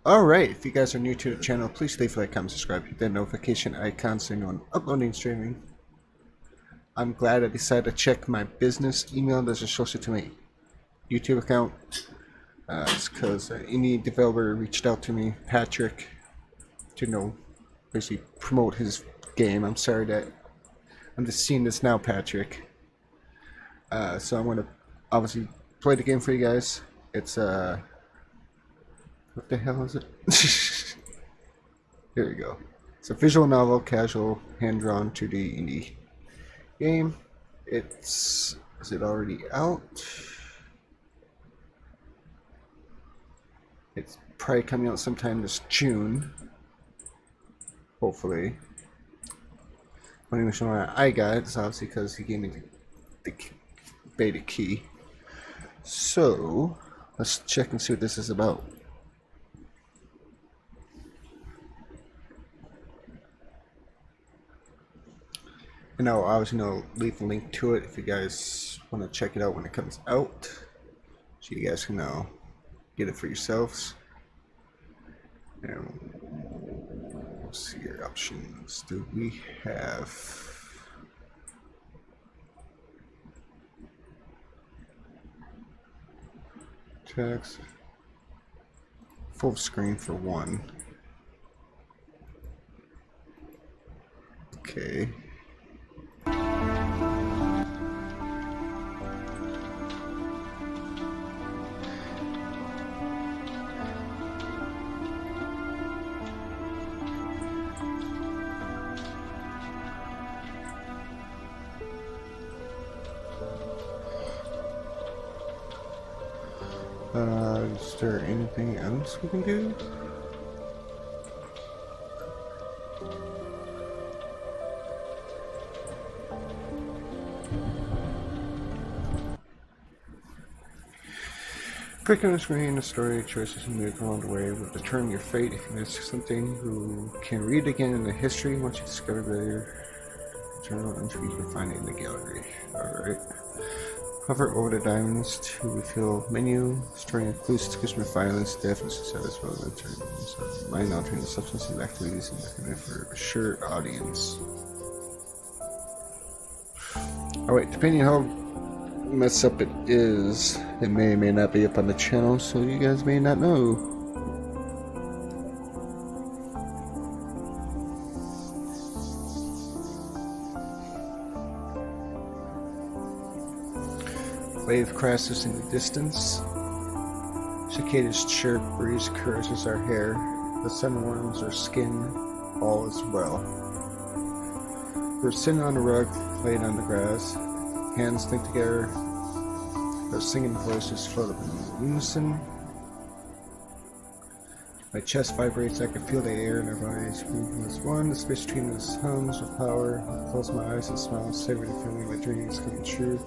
Alright, if you guys are new to the channel, please leave a like, comment, subscribe, hit that notification icon so you know when I'm uploading and streaming. I'm glad I decided to check my business email that's associated to my YouTube account. It's because any developer reached out to me, Patrick, to basically promote his game. I'm sorry that I'm just seeing this now, Patrick. So I'm going to obviously play the game for you guys. It's what the hell is it? Here we go. It's a visual novel, casual, hand-drawn 2D indie game. Is it already out? It's probably coming out sometime this June. Hopefully. Only reason why I got it is obviously because he gave me the beta key. So, let's check and see what this is about. And I'll obviously leave a link to it if you guys want to check it out when it comes out, so you guys can get it for yourselves. And we'll see your options. Do we have text? Full screen for one. Okay. Is there anything else we can do? Click on the screen, the story choices and move along the way will determine your fate. If you miss something, you can read again in the history once you discover the journal entry you can find it in the gallery. Alright. Hover over the diamonds to reveal menu. Story includes description of violence, death, and suicide as well as mind altering substances, activities, and recommended for a sure audience. Alright, depending on how messed up it is, it may or may not be up on the channel, so you guys may not know. Wave crashes in the distance. Cicadas chirp, breeze caresses our hair. The sun warms our skin, all is well. We're sitting on a rug, laid on the grass. Hands linked together. Our singing voices float up in unison. My chest vibrates, I can feel the air in our bodies moving as one. The space between us hums with power. I close my eyes and smile, savor the feeling my dreams coming true.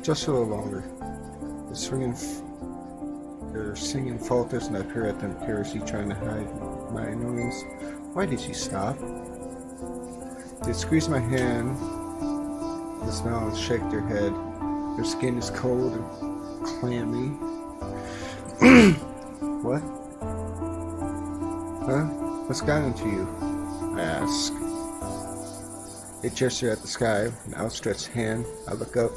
Just a little longer. Their singing falters, and I peer at them curiously, trying to hide my annoyance. Why did you stop? They squeeze my hand, they smile and shake their head. Their skin is cold and clammy. What? Huh? What's gotten into you? I ask. They gesture at the sky with an outstretched hand. I look up.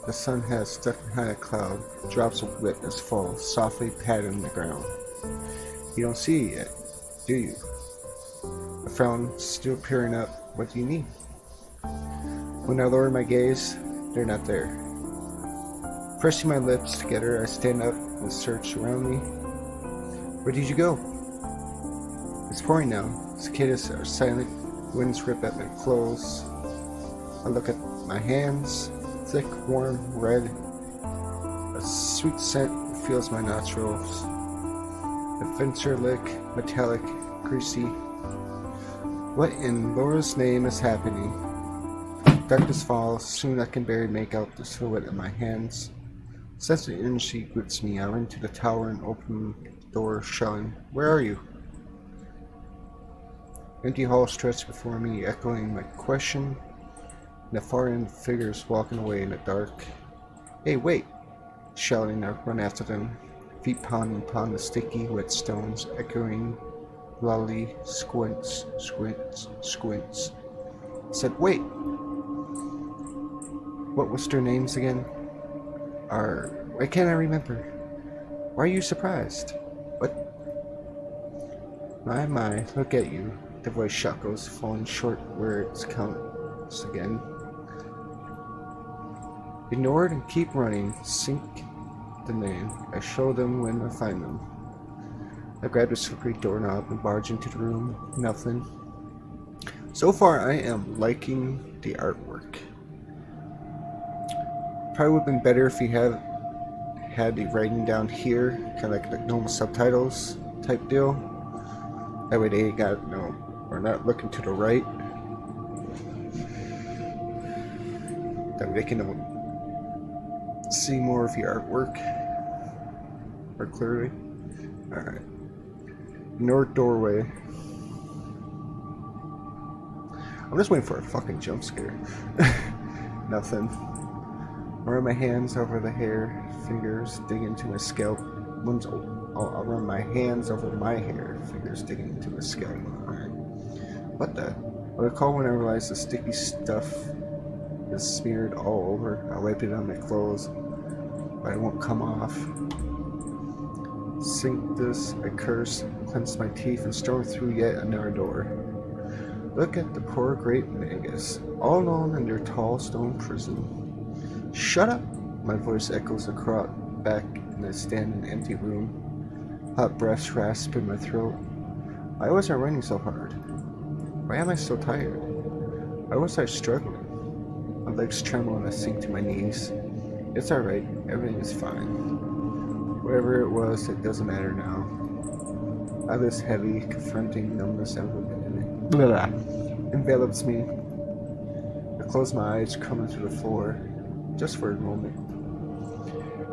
The sun has stuck behind a cloud. Drops of wetness fall, softly patting the ground. You don't see it yet, do you? A frown still peering up. What do you need? When I lower my gaze, they're not there. Pressing my lips together, I stand up and search around me. Where did you go? It's pouring now. Cicadas are silent. Winds rip at my clothes. I look at my hands. Thick, warm, red. A sweet scent fills my nostrils. Adventure lick, metallic, greasy. What in Laura's name is happening? Darkness falls. Soon I can barely make out the silhouette of my hands. Sense of energy grips me. I run to the tower and open the door, shouting, "Where are you?" Empty hall stretched before me, echoing my question. And the far end figures walking away in the dark. Hey, wait! Shouting, I run after them. feet pounding upon the sticky, wet stones, echoing lully squints, squints, squints. Said, wait! What was their names again? Why can't I remember? Why are you surprised? What? My, look at you. The voice chuckles, falling short words counts again. Ignore it and keep running. Sink the name. I show them when I find them. I grab the slippery doorknob and barge into the room. Nothing. So far, I am liking the artwork. Probably would have been better if you had the writing down here, kind of like the normal subtitles type deal. That way they got we're not looking to the right. That way they can see more of your artwork more clearly. Alright. North doorway. I'm just waiting for a fucking jump scare. Nothing. I run my hands over the hair, fingers dig into my scalp. I'll run my hands over my hair, fingers digging into my scalp. Alright. What the? I recall when I realized the sticky stuff is smeared all over. I wipe it on my clothes, but it won't come off. Sink this, I curse, clench my teeth, and storm through yet another door. Look at the poor great Magus, all alone in their tall stone prison. Shut up! My voice echoes across back in I stand in an empty room. Hot breaths rasp in my throat. Why was I running so hard? Why am I so tired? Why was I struggling? My legs tremble and I sink to my knees. It's alright, everything is fine. Whatever it was, it doesn't matter now. All this heavy, confronting numbness envelops me. I close my eyes, crumbling to the floor, just for a moment.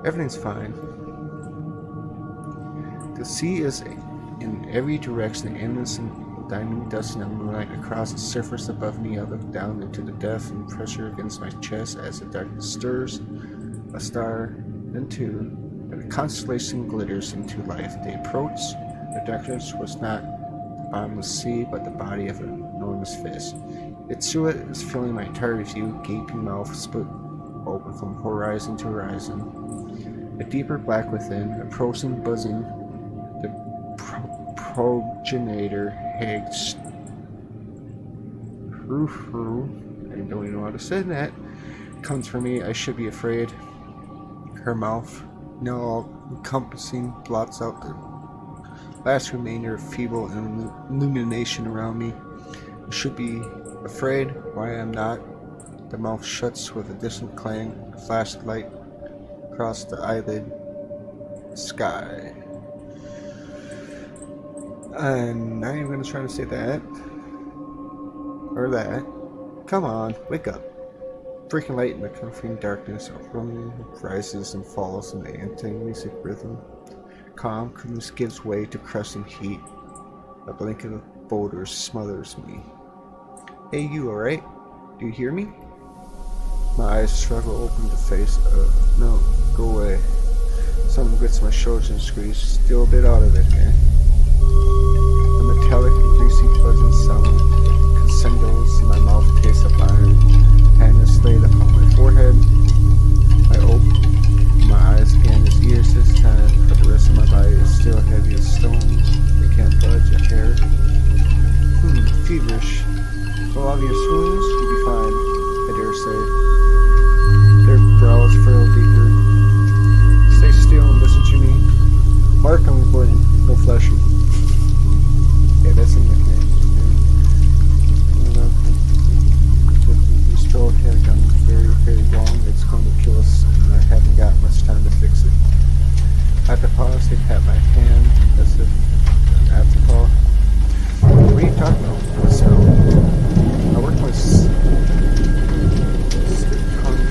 Everything's fine. The sea is in every direction, endless and diamond dust in the moonlight. Across the surface above me, I look down into the depth and pressure against my chest as the darkness stirs. A star, then two, and the constellation glitters into life. They approach. The darkness was not the bottomless sea, but the body of an enormous fish. Its silhouette is filling my entire view, gaping mouth split open from horizon to horizon. A deeper black within, approaching, buzzing. The progenitor hags. I don't even know how to say that. Comes for me. I should be afraid. Her mouth, now all encompassing, blots out the last remainder of feeble illumination around me. I should be afraid. Why I'm not. The mouth shuts with a distant clang. A flash of light across the eyelid. Sky. I'm not even going to try to say that. Or that. Come on, wake up. Freaking light in the comforting darkness. A room rises and falls in the anti-music rhythm. Calm coolness gives way to crushing heat. A blanket of boulders smothers me. Hey, you alright? Do you hear me? My eyes struggle open to face. No, go away. Someone grits my shoulders and screams. Still a bit out of it, eh? The metallic and greasy buzzing sound crescendos in my mouth tastes of iron. Hand is laid upon my forehead. I open my eyes again as ears this time, but the rest of my body is still heavy as stone. I can't budge a hair. Feverish. No obvious wounds, you'll be fine, I dare say. Their brows furrow deeper. Stay still and listen to me. Mark, I'm recording. No flashing. Yeah, that's a nickname. This troll hair gun is very, very long. It's going to kill us, and I haven't got much time to fix it. At the pause, they pat my hand as if an afterthought. What are you talking about? So, I work my tongue.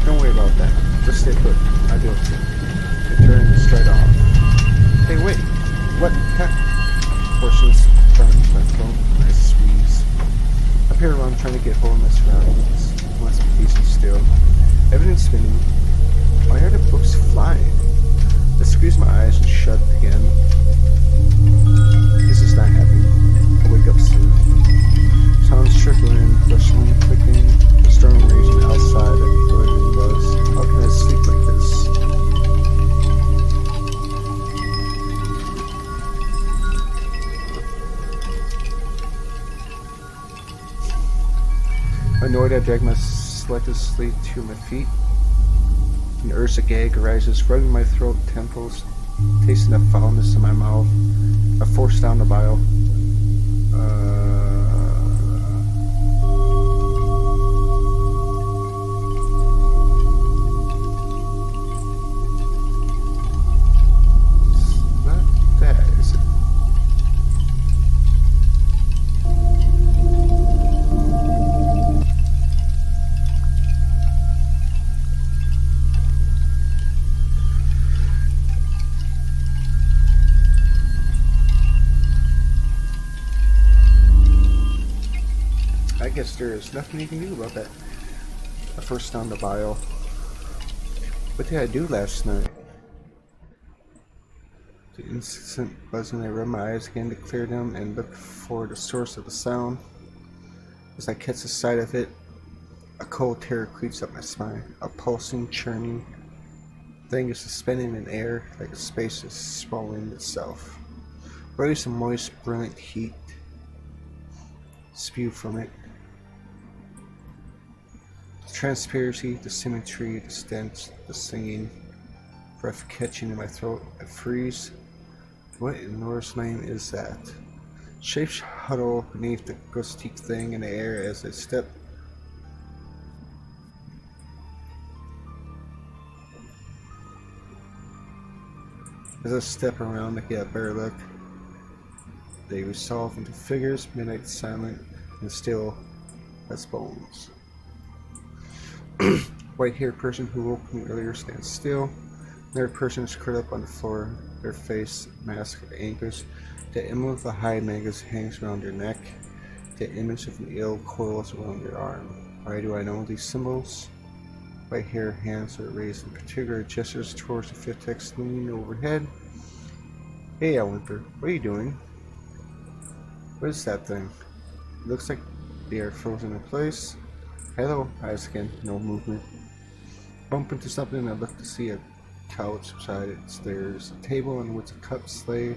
Don't worry about that. Just stay put. I do it. I turn straight off. Hey, wait. What? Portions from my throat. I squeeze. I peer around trying to get hold of my surroundings. Must be decent still. Everything's spinning. Why are the books flying? Annoyed, I drag selectlessly to my feet. An ursa gag arises, rubbing my throat and temples, tasting the foulness in my mouth. I force down the bile. Not that, is it? I guess there is nothing you can do about that. I forced down the bile. What did I do last night? The instant buzzing, I rub my eyes again to clear them and look for the source of the sound. As I catch the sight of it, a cold terror creeps up my spine. A pulsing, churning thing is suspended in air like a space is swallowing itself. Rays of moist, brilliant heat spew from it. The transparency, the symmetry, the stench, the singing, breath catching in my throat. I freeze. What in Norse name is that? Shapes huddle beneath the ghosty thing in the air as I step. As I step around to get a better look, they resolve into figures, midnight silent and still as bones. White-haired person who woke me earlier stands still. Another person is curled up on the floor, their face mask of anguish. The emblem of the high magus hangs around their neck. The image of an eel coils around their arm. Why do I know these symbols? White-haired hands are raised in particular gestures towards the fifth text leaning overhead. Hey, I whimper. What are you doing? What is that thing? It looks like they are frozen in place. Hello, I ask again. No movement. Bump into something and I look to see a couch beside it. There's a table on which a cups lay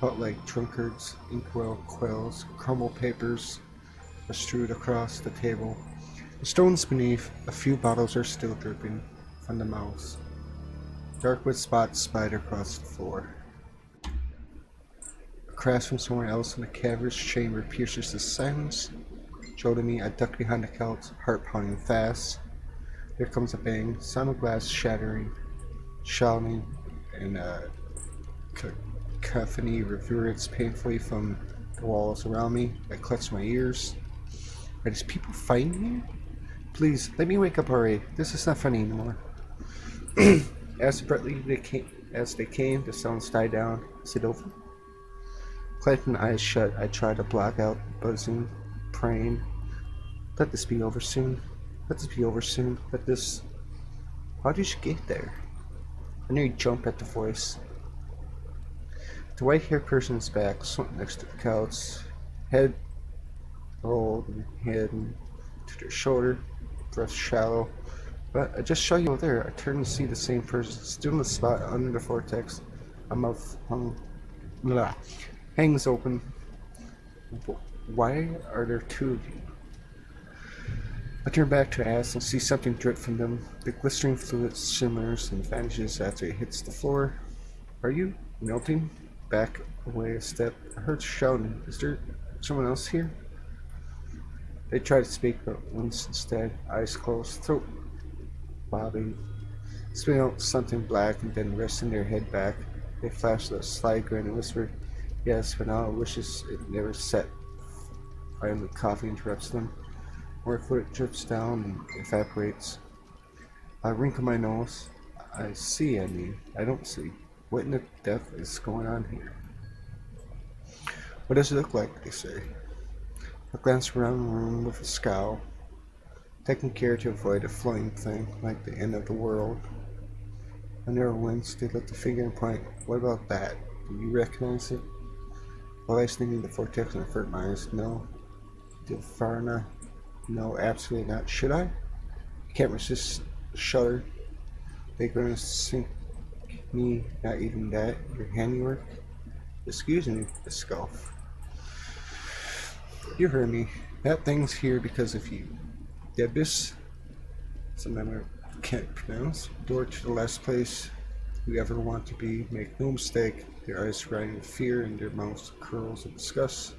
out like drunkards. Inkwell quails, crumbled papers are strewed across the table. The stones beneath, a few bottles are still dripping from the mouths. Darkwood spots spider across the floor. A crash from somewhere else in the cavernous chamber pierces the silence. Jolting me, I duck behind the couch, heart pounding fast. Here comes a bang, sound of glass shattering, shouting, and cacophony reverberates painfully from the walls around me. I clutch my ears. Are these people fighting here? Please, let me wake up already. This is not funny anymore. As abruptly as they came, the sounds died down. Is it over? Clamping my eyes shut, I try to block out buzzing, praying. Let this be over soon. Let this be over soon. Let this... How did you get there? I nearly jump at the voice. The white-haired person's back, slumped next to the couch, head rolled and hidden to their shoulder, breath shallow. But I just saw you over there. I turn to see the same person, still in the spot under the vortex. My mouth hangs open. Why are there two of you? I turn back to ask and see something drip from them. The glistering fluid shimmers and vanishes after it hits the floor. Are you melting? Back away a step. I heard shouting. Is there someone else here? They try to speak, but once instead, eyes closed, throat bobbing, spitting out something black and then resting their head back. They flashed a sly grin and whispered, yes, but now it wishes it never set. Finally, coffee interrupts them. More fluid drips down and evaporates. I wrinkle my nose. I see, I mean, I don't see. What in the death is going on here? What does it look like, they say. I glance around the room with a scowl, taking care to avoid a floating thing like the end of the world. I never wince, they lift the finger and point. What about that? Do you recognize it? Well, I was thinking the vortex and avert my eyes. No. Did Farna? No, absolutely not. Should I? I can't resist a shudder. They're going to sink me, not even that. Your handiwork? Excuse me, a scoff. You heard me. That thing's here because of you. The abyss, some name I can't pronounce. Door to the last place you ever want to be. Make no mistake, their eyes riding with fear and their mouths curls of disgust.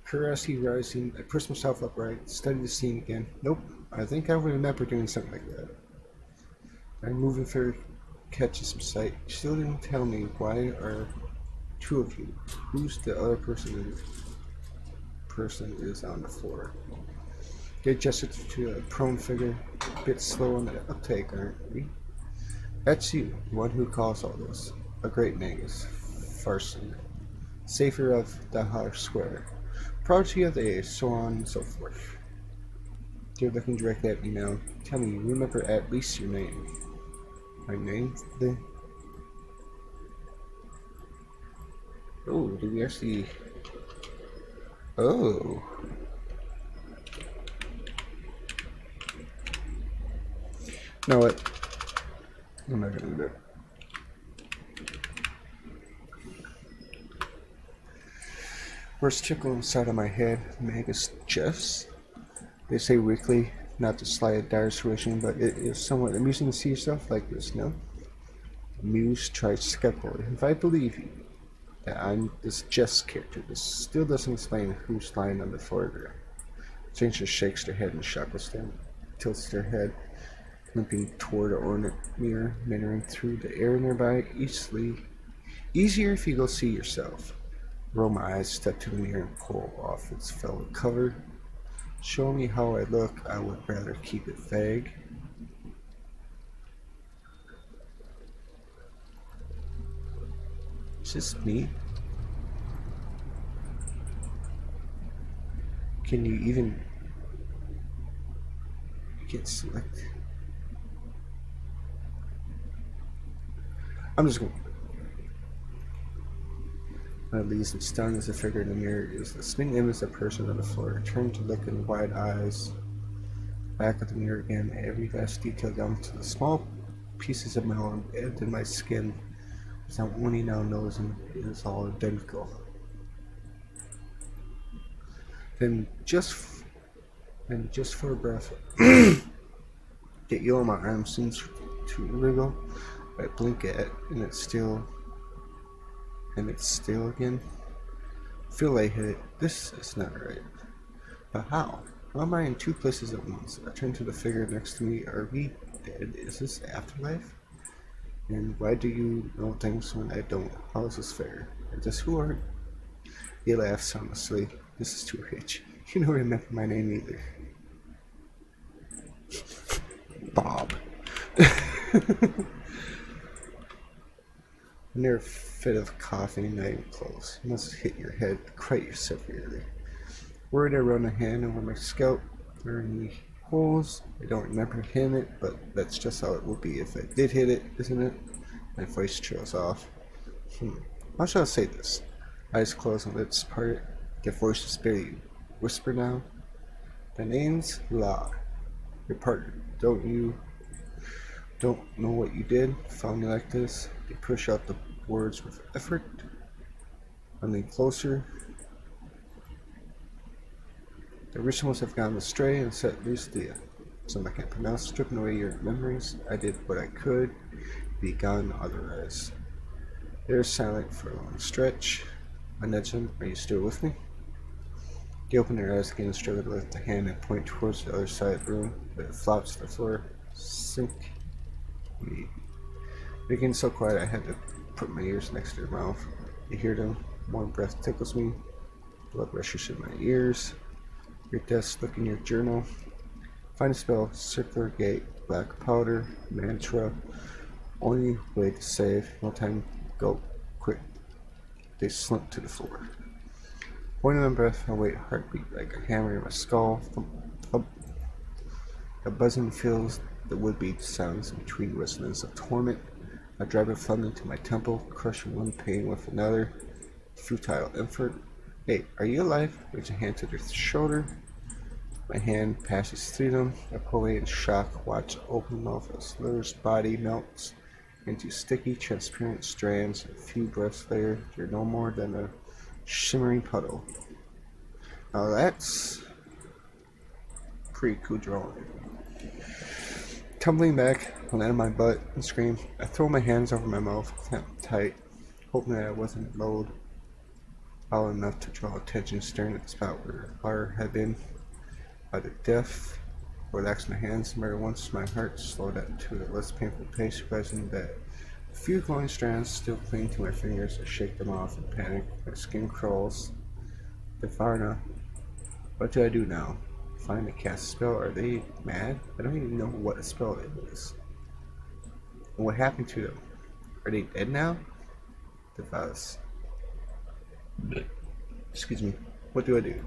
Curiosity rising, I push myself upright, study the scene again. Nope, I think I remember doing something like that. I'm moving for catches some sight. Still didn't tell me why are two of you. Who's the other person is on the floor. They gestured to a prone figure, a bit slow on the uptake, aren't we? That's you, the one who caused all this. A great Magus, Farson, savior of Dahar Square, prodigy of the age, so on and so forth. They're looking directly at me now. Tell me, you remember at least your name. My name? Oh, do we actually... Oh. You know what? I'm not gonna do that. Worst tickle inside of my head, Magus Jeffs. They say weekly, not to slide a dire situation, but it is somewhat amusing to see yourself like this, no? Muse tried skeptically. If I believe you that I'm this Jeffs character, this still doesn't explain who's lying on the floor there. Stranger shakes their head in shock, tilts their head, limping toward the ornate mirror, meandering through the air nearby, easier if you go see yourself. Roll my eyes, step to the mirror and pull off its velvet cover. Show me how I look, I would rather keep it vague. Is this me? Can you even get select? I'm just going. My leaves and stunned as the figure in the mirror is the spinning image of a person on the floor. I turn to look in wide eyes. Back at the mirror again, every last detail down to the small pieces of metal embedded in my skin. Without one now knows it is all identical. Then just for a breath, get you on my arm seems to wriggle. I blink at it, and it's still again. Feel like hit it. This is not right. But how? How am I in two places at once? I turn to the figure next to me. Are we dead? Is this afterlife? And why do you know things when I don't? How is this fair? And just who are you? He laughs honestly. This is too rich. You don't remember my name either. Bob. A near fit of coughing, not even close. You must hit your head quite severely. Worried I run a hand over my scalp. There are any holes? I don't remember hitting it, but that's just how it will be if I did hit it, isn't it? My voice trails off. How shall I say this? Eyes closed and lips parted. The voice is barely whisper now. The name's La. Your partner. Don't know what you did? Found me like this? They push out the words with effort. I lean closer. The rituals have gone astray and set loose the some I can't pronounce, stripping away your memories. I did what I could. Be gone otherwise. They're silent for a long stretch. I nudge them. Are you still with me? They open their eyes again and struggle to lift the hand and point towards the other side of the room, but it flops to the floor. Sink. Making so quiet I had to put my ears next to their mouth. You hear them. Warm breath tickles me. Blood rushes in my ears. Your desk, look in your journal. Find a spell, circular gate, black powder, mantra. Only way to save. No time. Go. Quick. They slump to the floor. Point on breath, I wait, heartbeat like a hammer in my skull. Thump, thump. A buzzing fills the would-be sounds between resonance of torment. I drive a thumb into my temple, crushing one pain with another. Futile effort. Hey, are you alive? Reach a hand to their shoulder. My hand passes through them. I pull away in shock, watch open mouth as Lur's body melts into sticky, transparent strands. A few breaths later, you're no more than a shimmering puddle. Now that's Pretty cool drawing. Tumbling back, I land on my butt and scream. I throw my hands over my mouth, clamped tight, hoping that I wasn't loud enough to draw attention, staring at the spot where the fire had been. By the death, relaxed my hands, and once my heart slowed at to a less painful pace, realizing that a few glowing strands still cling to my fingers. I shake them off in panic. My skin crawls. They're far enough. What do I do now? Find a cast spell? Are they mad? I don't even know what a spell it is. And what happened to them? Are they dead now? The Device. Excuse me. What do I do?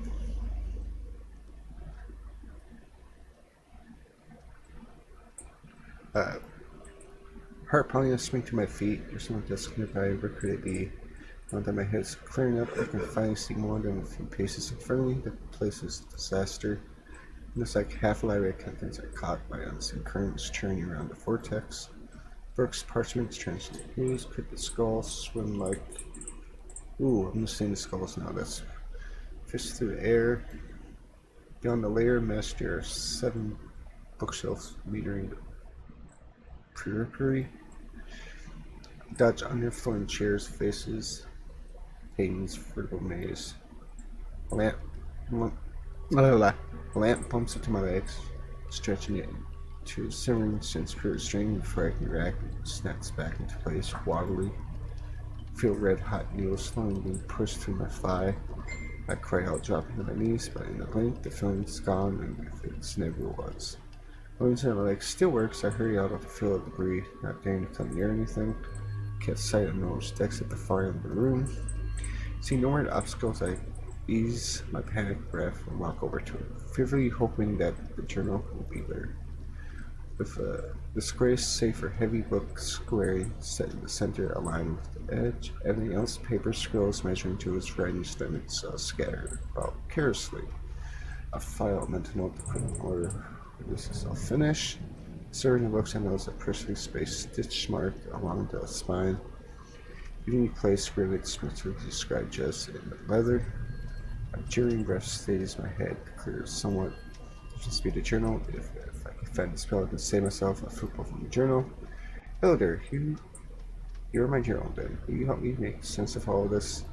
Heart pounding, I swing to my feet. There's someone just nearby. Where could it be? Now that my head's clearing up, I can finally see more than a few paces in front of me. The place is a disaster. It looks like half library contents are caught by unseen currents churning around the vortex. Brooks, parchments, trenched in haze, pit the skulls, swim like... Ooh, I'm just seeing the skulls now. That's fish through the air. Beyond the layer mesh, there are 7 bookshelves metering the periphery. Dodge underflowing chairs, faces, Hayden's vertical maze. A lamp bumps into my legs, stretching it to a simmering sense for string before I can react. It snaps back into place, wobbly. Feel red hot needles slowly being pushed through my thigh. I cry out, dropping to my knees, but in a blink, the feeling's gone, and it never was. When my leg still works, I hurry out of the field of debris, not daring to come near anything. Catch sight of no decks at the far end of the room. See no more obstacles, I ease my panicked breath and walk over to it, fearfully hoping that the journal will be there. With a disgraced, safe or heavy book square set in the center, aligned with the edge, everything else, paper, scrolls measuring to its writing's limits, scattered about carelessly. A file meant to note the printing order. This is all finished. Serving the books, I notice a perfectly spaced stitch mark along the spine. Evenly placed where it's meant to describe just in the leather. A jeering breath steadies my head, clears somewhat. Just be the journal. If I can find the spell, I can save myself a football from the journal. Hello there, you're my journal then. Will you help me make sense of all of this?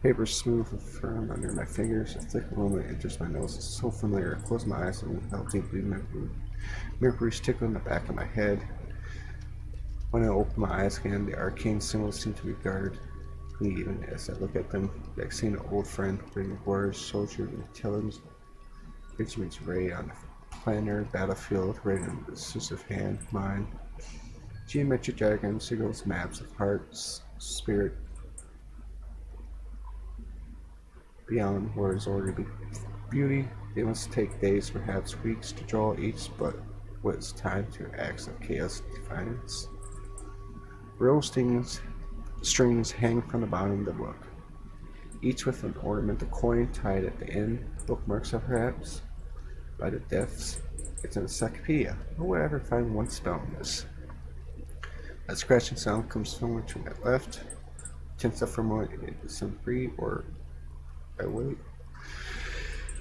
Paper smooth and firm under my fingers. A thick aroma enters my nose. It's so familiar. I close my eyes and inhale deeply. Mercury's tickling in the back of my head. When I open my eyes again, the arcane symbols seem to regard me even as I look at them. Like seeing an old friend wearing warrior soldier with Benjamin's ray on a planar battlefield, right in the decisive hand, mine. Geometric diagrams, signals, maps of hearts, spirit, beyond words or beauty. It must take days, perhaps weeks, to draw each, but was time to acts of chaos and defiance. Rose strings hang from the bottom of the book, each with an ornamental coin tied at the end. Bookmarks perhaps by the depths. It's an encyclopedia. Who would ever find one spell in this? A scratching sound comes somewhere to my left. Tense up for a moment, it is some free, or I wait.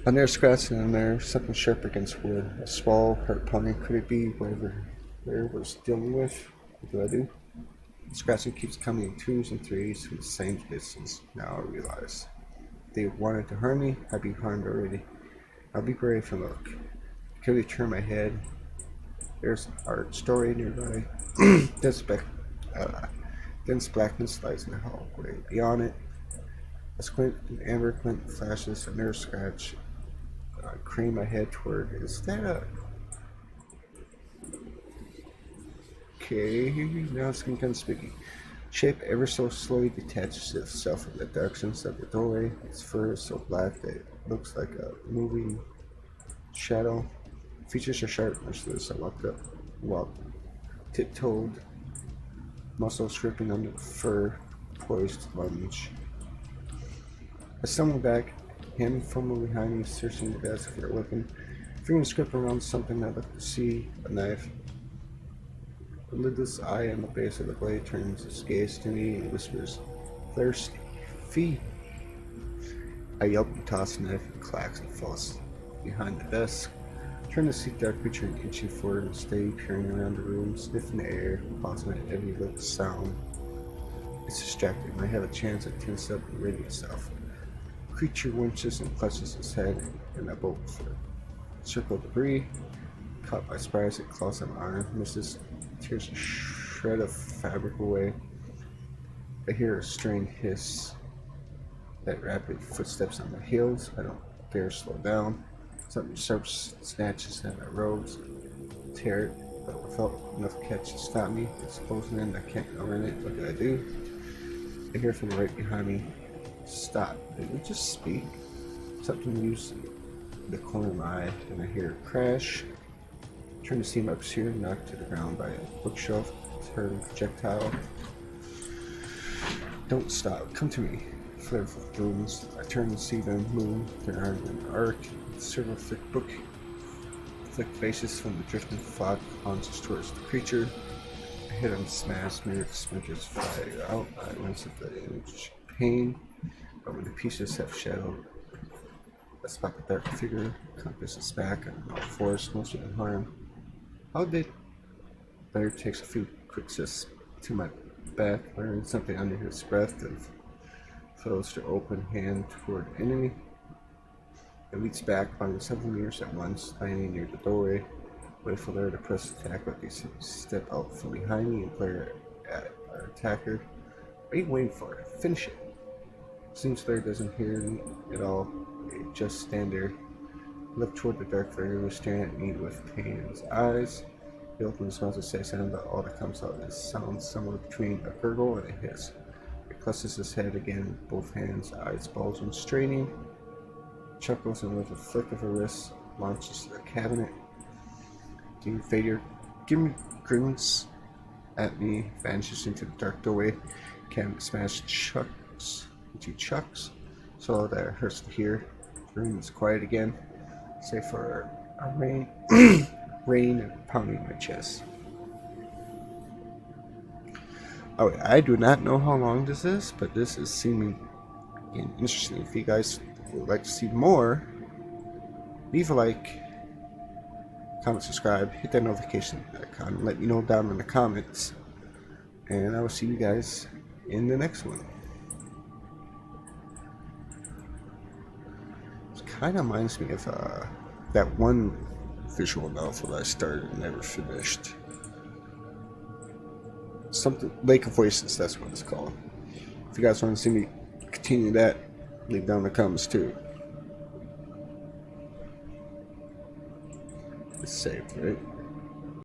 And there's scratching in there, something sharp against wood. A swallow, heart pounding. Could it be whatever there was dealing with? What do I do? The scratching keeps coming in 2s and 3s from the same distance. Now I realize. If they wanted to harm me, I'd be harmed already. I'll be brave and look. I carefully turn my head. There's an art story nearby. Dense blackness lies in the hallway. Beyond it, a squint, an amber glint flashes, a nerve scratch. I crane my head toward. Is that a... Okay, now it's getting kind of spooky. Shape ever so slowly detaches itself from the directions of the doorway. Its fur is so black that it looks like a moving shadow. Features are sharp, merciless. I walked, tiptoed, muscles dripping under the fur, poised to lunge. I stumbled back, hand fumbling behind me, searching the desk for a weapon. Fingers grip around something I looked to see, a knife. The lidless eye on the base of the blade turns its gaze to me and whispers, "Thirsty, feed." I yelp and toss the knife and clacks and falls behind the desk. Trying to see dark creature in kitchen for and stay peering around the room, sniffing the air, pausing at every little sound. It's distracting. I have a chance to tense up and ready itself. Creature winches and clutches its head, and I bolt for it. Circle debris, caught by surprise, it claws on my arm, misses, tears a shred of fabric away. I hear a strained hiss, that rapid footsteps on my heels. I don't dare slow down. Something sharp snatches at my robes, tear it, but without enough catch to stop me. It's closing in, I can't outrun it. What do I do? I hear from right behind me, stop. Did it just speak? Something moves the corner of my eye, and I hear a crash. Turn to see my pursuer knocked to the ground by a bookshelf, turn projectile. Don't stop, come to me. Flare with blooms. I turn to see them move, their arms in an arc. Several thick faces from the drifting fog launches towards the creature. I hit on smash, mirrored smudges fly out. I wince at the image pain, but when the pieces have shadowed, I spot the dark figure, compass its back, and all fours, most of harm. How did Blair takes a few quick sips to my back, learning something under his breath, and throws their open hand toward the enemy. It leaps back, finding several mirrors at once, landing near the doorway. Wait for Blair to press attack, but they step out from behind me and Blair at our attacker. What are you waiting for? Finish it. Seems Blair doesn't hear me at all. They just stand there. Look toward the dark figure, staring at me with pain in his eyes. He opens his mouth to say something, but all that comes out is sound somewhere between a gurgle and a hiss. He clutches his head again, both hands, eyes bulging, straining. Chuckles and with a flick of her wrist, launches to the cabinet. Give me grins at me, vanishes into the dark doorway. Cabinet smash chucks into chucks, so that it hurts to hear. The room is quiet again, save for a rain, rain pounding my chest. Oh, I do not know how long this is, but this is seeming interesting. If you guys would like to see more, leave a like, comment, subscribe, hit that notification icon, let me know down in the comments, and I will see you guys in the next one. It kind of reminds me of that one visual novel I started and never finished. Something Lake of Voices, that's what it's called. If you guys want to see me continue that, leave down in the comments too. It's saved, right?